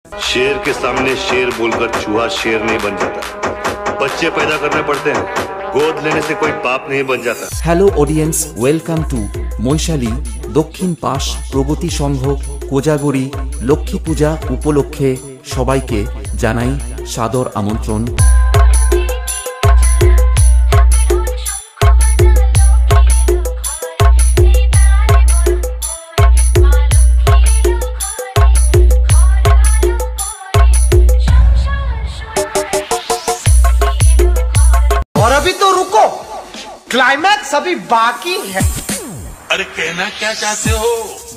शेर के सामने शेर बोलकर चूहा शेर नहीं बन जाता। बच्चे पैदा करने पड़ते हैं, गोद लेने से कोई पाप नहीं बन जाता। হ্যালো অডিয়েন্স, ওয়েলকাম টু মৈশালী দক্ষিণ পাশ প্রগতি সংঘ কোজাগরি লক্ষ্মী পূজা উপলক্ষে সবাইকে জানাই সাদর আমন্ত্রণ। और अभी तो रुको, क्लाइमैक्स अभी बाकी है। अरे कहना क्या चाहते हो?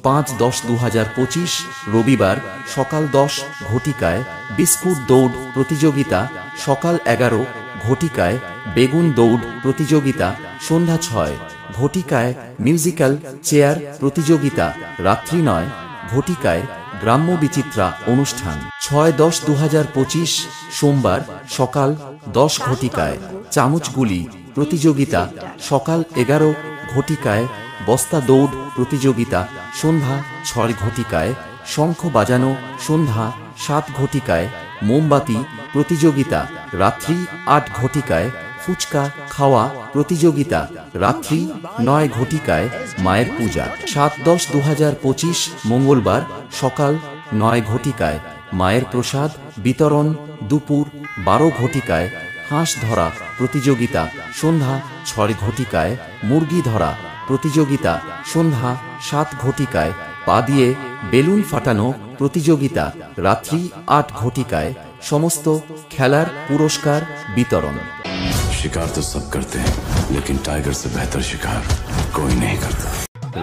5-10-2025 রবিবার সকাল 10 ঘটিকায় বিস্কুট দৌড় প্রতিযোগিতা, সকাল 11 ঘটিকায় বেগুন দৌড় প্রতিযোগিতা, সন্ধ্যা 6 ঘটিকায় মিউজিক্যাল চেয়ার প্রতিযোগিতা, রাত্রি 9 ঘটিকায় গ্রাম্য বিচিত্রা অনুষ্ঠান। 6-10-2025 সোমবার সকাল 10 ঘটিকায় চামচগুলি প্রতিযোগিতা, সকাল 11 ঘটিকায় বস্তা দৌড় প্রতিযোগিতা, সন্ধ্যা 6 ঘটিকায় শঙ্খ বাজানো, সন্ধ্যা 7 ঘটিকায় মোমবাতি প্রতিযোগিতা, রাত্রি 8 ঘটিকায় ফুচকা খাওয়া প্রতিযোগিতা, রাত্রি 9 ঘটিকায় মায়ের পূজা। 7-10-2025 মঙ্গলবার সকাল 9 ঘটিকায় মায়ের প্রসাদ বিতরণ, দুপুর 12 ঘটিকায় হাঁস ধরা প্রতিযোগিতা, সন্ধ্যা 6 ঘটিকায় মুরগি ধরা প্রতিযোগিতা, সন্ধ্যা 7 ঘটিকায় পা দিয়ে বেলুন ফাটানো প্রতিযোগিতা, রাত্রি 8 ঘটিকায় সমস্ত খেলার পুরস্কার বিতরণ। शिकार तो सब करते हैं, लेकिन टाइगर से बेहतर शिकार कोई नहीं करता।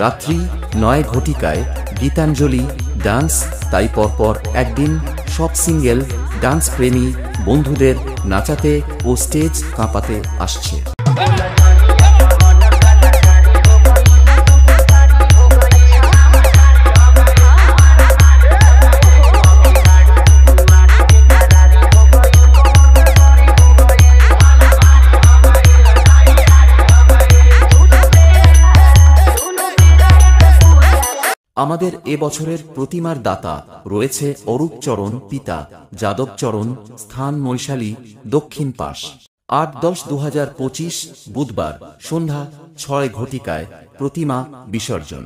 রাত্রি 9 ঘটিকায় গীতাঞ্জলি ডান্স, তাই পরপর একদিন সব সিঙ্গেল ডান্স প্রেমী বন্ধুদের নাচাতে ও স্টেজ কাঁপাতে আসছে। আমাদের এবছরের প্রতিমার দাতা রয়েছে অরূপচরণ পিতা যাদবচরণ, স্থান মৈশালী দক্ষিণ পাশ। 8-10-2025 বুধবার সন্ধ্যা 6 ঘটিকায় প্রতিমা বিসর্জন।